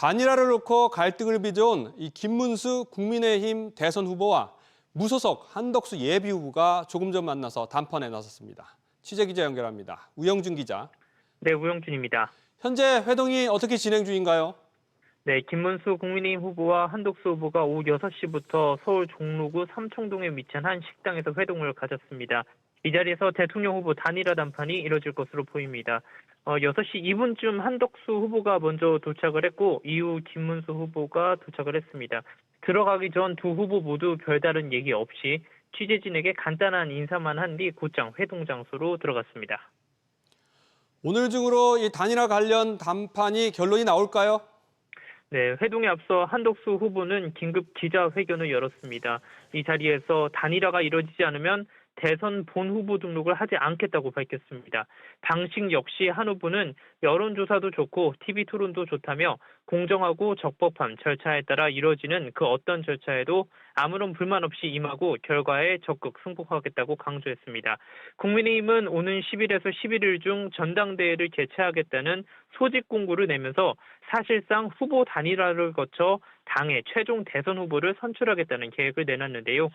단일화를 놓고 갈등을 빚어온 이 김문수 국민의힘 대선 후보와 무소속 한덕수 예비 후보가 조금 전 만나서 담판에 나섰습니다. 취재기자 연결합니다. 우영준 기자. 네, 우영준입니다. 현재 회동이 어떻게 진행 중인가요? 네, 김문수 국민의힘 후보와 한덕수 후보가 오후 6시부터 서울 종로구 삼청동에 위치한 한 식당에서 회동을 가졌습니다. 이 자리에서 대통령 후보 단일화 담판이 이뤄질 것으로 보입니다. 6시 2분쯤 한덕수 후보가 먼저 도착을 했고 이후 김문수 후보가 도착을 했습니다. 들어가기 전 두 후보 모두 별다른 얘기 없이 취재진에게 간단한 인사만 한 뒤 곧장 회동 장소로 들어갔습니다. 오늘 중으로 이 단일화 관련 담판이 결론이 나올까요? 네, 회동에 앞서 한덕수 후보는 긴급 기자회견을 열었습니다. 이 자리에서 단일화가 이뤄지지 않으면 대선 본 후보 등록을 하지 않겠다고 밝혔습니다. 방식 역시 한 후보는 여론조사도 좋고 TV 토론도 좋다며 공정하고 적법한 절차에 따라 이뤄지는 그 어떤 절차에도 아무런 불만 없이 임하고 결과에 적극 승복하겠다고 강조했습니다. 국민의힘은 오는 10일에서 11일 중 전당대회를 개최하겠다는 소집 공고를 내면서 사실상 후보 단일화를 거쳐 당의 최종 대선 후보를 선출하겠다는 계획을 내놨는데요.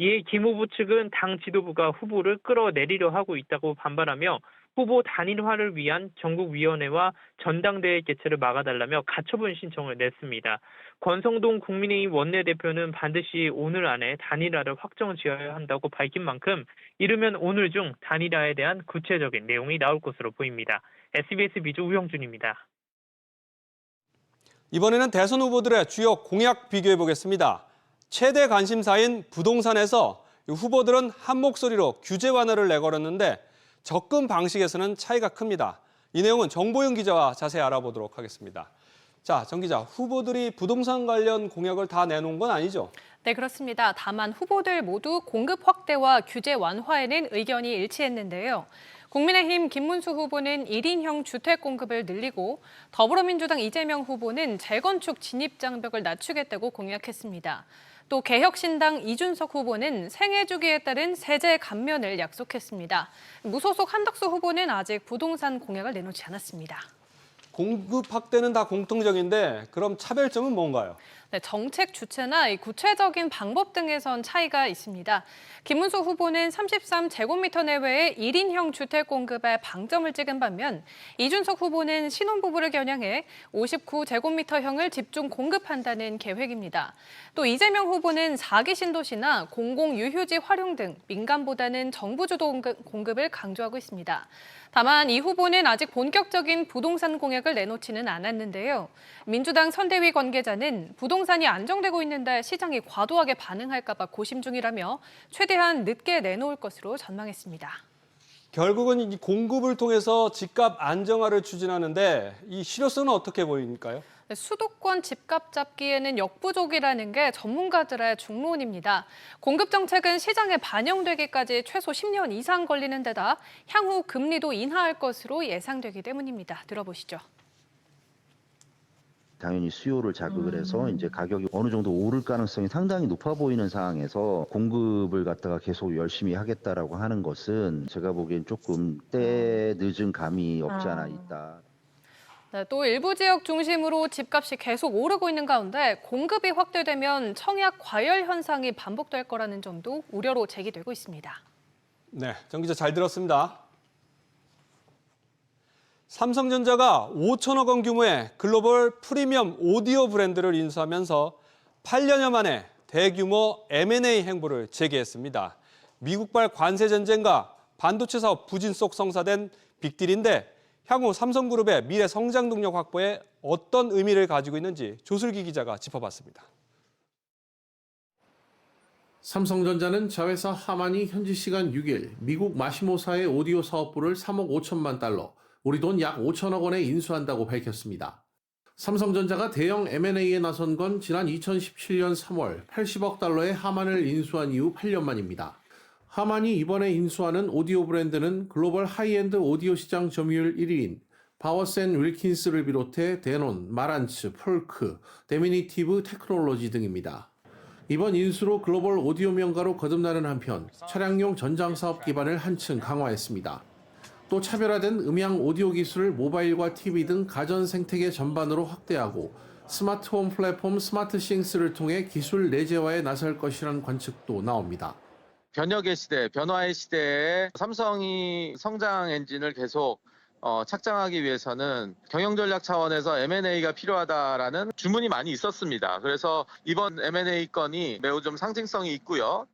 이에 김 후보 측은 당 지도부가 후보를 끌어내리려 하고 있다고 반발하며 후보 단일화를 위한 전국위원회와 전당대회 개최를 막아달라며 가처분 신청을 냈습니다. 권성동 국민의힘 원내대표는 반드시 오늘 안에 단일화를 확정 지어야 한다고 밝힌 만큼 이르면 오늘 중 단일화에 대한 구체적인 내용이 나올 것으로 보입니다. SBS 미주 우영준입니다. 이번에는 대선 후보들의 주요 공약 비교해 보겠습니다. 최대 관심사인 부동산에서 후보들은 한 목소리로 규제 완화를 내걸었는데 접근 방식에서는 차이가 큽니다. 이 내용은 정보윤 기자와 자세히 알아보도록 하겠습니다. 자, 정 기자, 후보들이 부동산 관련 공약을 다 내놓은 건 아니죠? 네, 그렇습니다. 다만 후보들 모두 공급 확대와 규제 완화에는 의견이 일치했는데요. 국민의힘 김문수 후보는 1인형 주택 공급을 늘리고 더불어민주당 이재명 후보는 재건축 진입 장벽을 낮추겠다고 공약했습니다. 또 개혁신당 이준석 후보는 생애 주기에 따른 세제 감면을 약속했습니다. 무소속 한덕수 후보는 아직 부동산 공약을 내놓지 않았습니다. 공급 확대는 다 공통적인데 그럼 차별점은 뭔가요? 네, 정책 주체나 구체적인 방법 등에선 차이가 있습니다. 김문수 후보는 33제곱미터 내외의 1인형 주택 공급에 방점을 찍은 반면 이준석 후보는 신혼부부를 겨냥해 59제곱미터형을 집중 공급한다는 계획입니다. 또 이재명 후보는 4기 신도시나 공공유휴지 활용 등 민간보다는 정부 주도 공급을 강조하고 있습니다. 다만 이 후보는 아직 본격적인 부동산 공약을 내놓지는 않았는데요. 민주당 선대위 관계자는 부동산이 안정되고 있는데 시장이 과도하게 반응할까 봐 고심 중이라며 최대한 늦게 내놓을 것으로 전망했습니다. 결국은 이 공급을 통해서 집값 안정화를 추진하는데 이 실효성은 어떻게 보입니까요? 수도권 집값 잡기에는 역부족이라는 게 전문가들의 중론입니다. 공급 정책은 시장에 반영되기까지 최소 10년 이상 걸리는 데다 향후 금리도 인하할 것으로 예상되기 때문입니다. 들어보시죠. 당연히 수요를 자극을 해서 이제 가격이 어느 정도 오를 가능성이 상당히 높아 보이는 상황에서 공급을 갖다가 계속 열심히 하겠다라고 하는 것은 제가 보기엔 조금 때 늦은 감이 없지 않아 있다. 네, 또 일부 지역 중심으로 집값이 계속 오르고 있는 가운데 공급이 확대되면 청약 과열 현상이 반복될 거라는 점도 우려로 제기되고 있습니다. 네, 정 기자 잘 들었습니다. 삼성전자가 5천억 원 규모의 글로벌 프리미엄 오디오 브랜드를 인수하면서 8년여 만에 대규모 M&A 행보를 재개했습니다. 미국발 관세 전쟁과 반도체 사업 부진 속 성사된 빅딜인데 향후 삼성그룹의 미래 성장 동력 확보에 어떤 의미를 가지고 있는지 조슬기 기자가 짚어봤습니다. 삼성전자는 자회사 하만이 현지 시간 6일 미국 마시모사의 오디오 사업부를 3억 5천만 달러, 우리 돈 약 5천억 원에 인수한다고 밝혔습니다. 삼성전자가 대형 M&A에 나선 건 지난 2017년 3월 80억 달러의 하만을 인수한 이후 8년 만입니다. 하만이 이번에 인수하는 오디오 브랜드는 글로벌 하이엔드 오디오 시장 점유율 1위인 바워센 윌킨스를 비롯해 데논, 마란츠, 폴크, 데미니티브 테크놀로지 등입니다. 이번 인수로 글로벌 오디오 명가로 거듭나는 한편 차량용 전장 사업 기반을 한층 강화했습니다. 또 차별화된 음향 오디오 기술을 모바일과 TV 등 가전 생태계 전반으로 확대하고 스마트홈 플랫폼 스마트싱스를 통해 기술 내재화에 나설 것이라는 관측도 나옵니다. 변혁의 시대, 변화의 시대에 삼성이 성장 엔진을 계속 착장하기 위해서는 경영 전략 차원에서 M&A가 필요하다라는 주문이 많이 있었습니다. 그래서 이번 M&A 건이 매우 좀 상징성이 있고요.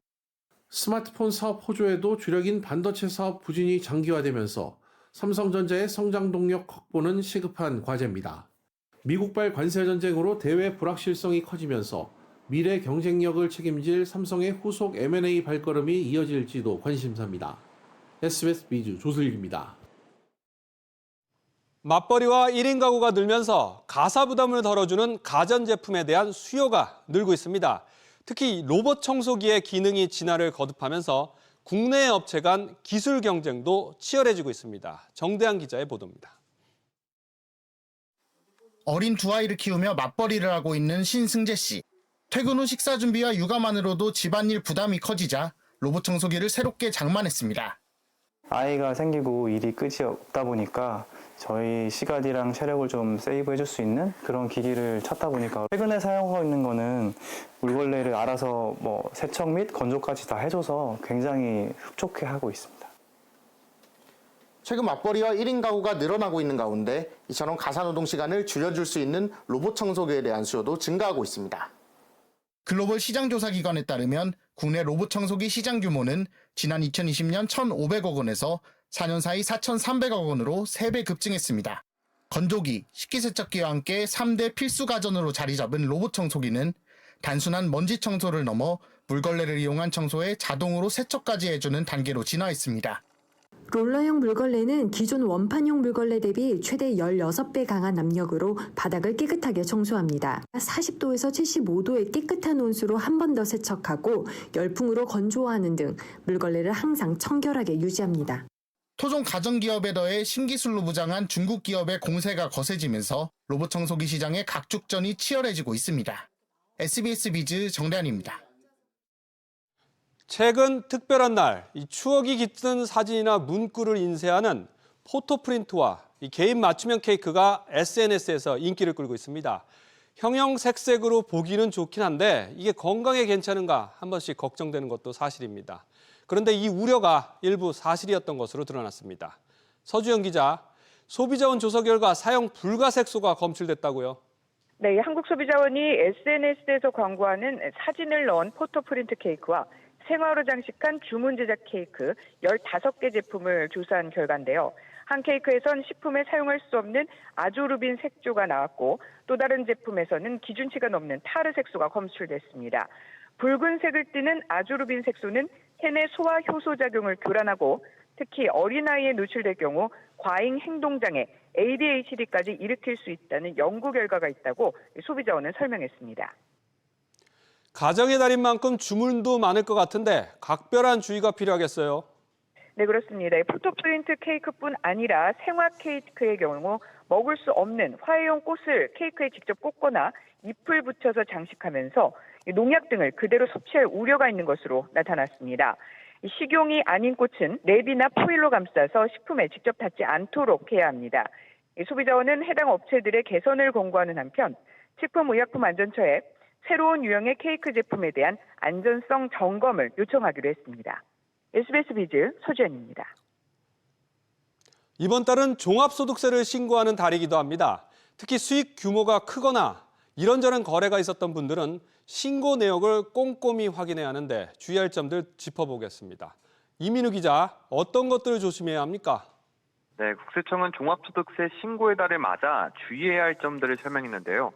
스마트폰 사업 호조에도 주력인 반도체 사업 부진이 장기화되면서 삼성전자의 성장 동력 확보는 시급한 과제입니다. 미국발 관세 전쟁으로 대외 불확실성이 커지면서 미래 경쟁력을 책임질 삼성의 후속 M&A 발걸음이 이어질지도 관심사입니다. SBS 비즈 조슬기입니다. 맞벌이와 1인 가구가 늘면서 가사 부담을 덜어주는 가전제품에 대한 수요가 늘고 있습니다. 특히 로봇 청소기의 기능이 진화를 거듭하면서 국내 업체 간 기술 경쟁도 치열해지고 있습니다. 정대한 기자의 보도입니다. 어린 두 아이를 키우며 맞벌이를 하고 있는 신승재 씨. 퇴근 후 식사 준비와 육아만으로도 집안일 부담이 커지자 로봇 청소기를 새롭게 장만했습니다. 아이가 생기고 일이 끝이 없다 보니까 저희 시간이랑 체력을 좀 세이브해 줄 수 있는 그런 기기를 찾다 보니까 최근에 사용하고 있는 거는 물걸레를 알아서 세척 및 건조까지 다 해줘서 굉장히 흡족해 하고 있습니다. 최근 맞벌이와 1인 가구가 늘어나고 있는 가운데 이처럼 가사노동 시간을 줄여줄 수 있는 로봇 청소기에 대한 수요도 증가하고 있습니다. 글로벌 시장조사기관에 따르면 국내 로봇 청소기 시장 규모는 지난 2020년 1,500억 원에서 4년 사이 4,300억 원으로 3배 급증했습니다. 건조기, 식기세척기와 함께 3대 필수 가전으로 자리 잡은 로봇 청소기는 단순한 먼지 청소를 넘어 물걸레를 이용한 청소에 자동으로 세척까지 해주는 단계로 진화했습니다. 롤러형 물걸레는 기존 원판용 물걸레 대비 최대 16배 강한 압력으로 바닥을 깨끗하게 청소합니다. 40도에서 75도의 깨끗한 온수로 한 번 더 세척하고 열풍으로 건조하는 등 물걸레를 항상 청결하게 유지합니다. 토종 가전기업에 더해 신기술로 무장한 중국 기업의 공세가 거세지면서 로봇 청소기 시장의 각축전이 치열해지고 있습니다. SBS 비즈 정대한입니다. 최근 특별한 날, 이 추억이 깃든 사진이나 문구를 인쇄하는 포토프린트와 이 개인 맞춤형 케이크가 SNS에서 인기를 끌고 있습니다. 형형색색으로 보기는 좋긴 한데 이게 건강에 괜찮은가 한 번씩 걱정되는 것도 사실입니다. 그런데 이 우려가 일부 사실이었던 것으로 드러났습니다. 서주영 기자, 소비자원 조사 결과 사용 불가 색소가 검출됐다고요? 네, 한국소비자원이 SNS에서 광고하는 사진을 넣은 포토프린트 케이크와 생화로 장식한 주문 제작 케이크 15개 제품을 조사한 결과인데요. 한 케이크에선 식품에 사용할 수 없는 아조르빈 색조가 나왔고 또 다른 제품에서는 기준치가 넘는 타르 색소가 검출됐습니다. 붉은색을 띠는 아조르빈 색소는 헨의 소화 효소 작용을 교란하고 특히 어린아이에 노출될 경우 과잉 행동장애, ADHD까지 일으킬 수 있다는 연구 결과가 있다고 소비자원은 설명했습니다. 가정의 달인 만큼 주문도 많을 것 같은데 각별한 주의가 필요하겠어요. 네, 그렇습니다. 포토프린트 케이크뿐 아니라 생화 케이크의 경우 먹을 수 없는 화해용 꽃을 케이크에 직접 꽂거나 잎을 붙여서 장식하면서 농약 등을 그대로 섭취할 우려가 있는 것으로 나타났습니다. 식용이 아닌 꽃은 랩이나 포일로 감싸서 식품에 직접 닿지 않도록 해야 합니다. 소비자원은 해당 업체들의 개선을 권고하는 한편 식품의약품안전처에 새로운 유형의 케이크 제품에 대한 안전성 점검을 요청하기로 했습니다. SBS 비즈 서주연입니다. 이번 달은 종합소득세를 신고하는 달이기도 합니다. 특히 수익 규모가 크거나 이런저런 거래가 있었던 분들은 신고 내역을 꼼꼼히 확인해야 하는데 주의할 점들 짚어보겠습니다. 이민우 기자, 어떤 것들을 조심해야 합니까? 네, 국세청은 종합소득세 신고의 달을 맞아 주의해야 할 점들을 설명했는데요.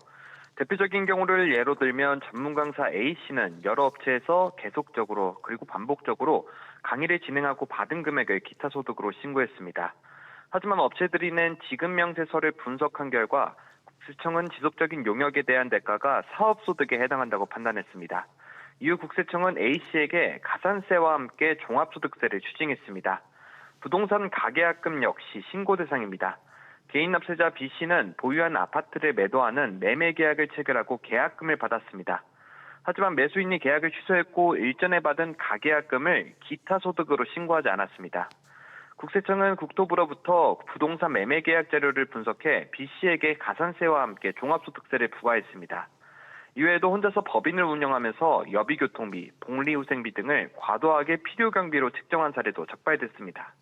대표적인 경우를 예로 들면 전문 강사 A씨는 여러 업체에서 계속적으로 그리고 반복적으로 강의를 진행하고 받은 금액을 기타 소득으로 신고했습니다. 하지만 업체들이 낸 지급 명세서를 분석한 결과 국세청은 지속적인 용역에 대한 대가가 사업소득에 해당한다고 판단했습니다. 이후 국세청은 A씨에게 가산세와 함께 종합소득세를 추징했습니다. 부동산 가계약금 역시 신고 대상입니다. 개인 납세자 B씨는 보유한 아파트를 매도하는 매매 계약을 체결하고 계약금을 받았습니다. 하지만 매수인이 계약을 취소했고 일전에 받은 가계약금을 기타 소득으로 신고하지 않았습니다. 국세청은 국토부로부터 부동산 매매 계약 자료를 분석해 B씨에게 가산세와 함께 종합소득세를 부과했습니다. 이외에도 혼자서 법인을 운영하면서 여비교통비, 복리후생비 등을 과도하게 필요경비로 책정한 사례도 적발됐습니다.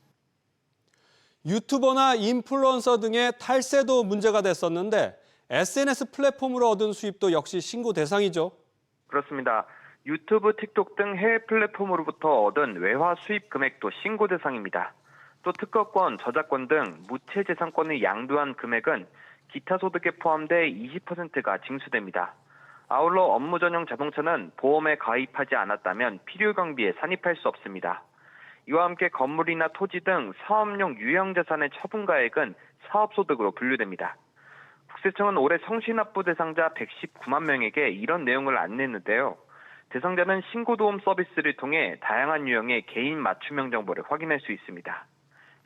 유튜버나 인플루언서 등의 탈세도 문제가 됐었는데 SNS 플랫폼으로 얻은 수입도 역시 신고 대상이죠. 그렇습니다. 유튜브, 틱톡 등 해외 플랫폼으로부터 얻은 외화 수입 금액도 신고 대상입니다. 또 특허권, 저작권 등 무채재산권을 양도한 금액은 기타 소득에 포함돼 20%가 징수됩니다. 아울러 업무 전용 자동차는 보험에 가입하지 않았다면 필요경비에 산입할 수 없습니다. 이와 함께 건물이나 토지 등 사업용 유형자산의 처분가액은 사업소득으로 분류됩니다. 국세청은 올해 성취납부 대상자 119만 명에게 이런 내용을 안내했는데요. 대상자는 신고도움 서비스를 통해 다양한 유형의 개인 맞춤형 정보를 확인할 수 있습니다.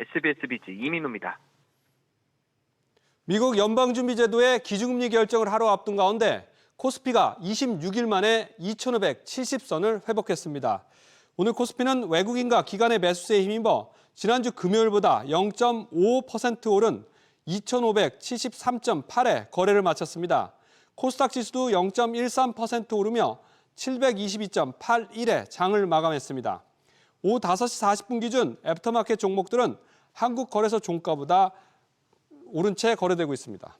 SBS 비즈 이민호입니다. 미국 연방준비제도의 기준금리 결정을 하루 앞둔 가운데 코스피가 26일 만에 2,570선을 회복했습니다. 오늘 코스피는 외국인과 기관의 매수세에 힘입어 지난주 금요일보다 0.55% 오른 2,573.8에 거래를 마쳤습니다. 코스닥 지수도 0.13% 오르며 722.81에 장을 마감했습니다. 오후 5시 40분 기준 애프터마켓 종목들은 한국 거래소 종가보다 오른 채 거래되고 있습니다.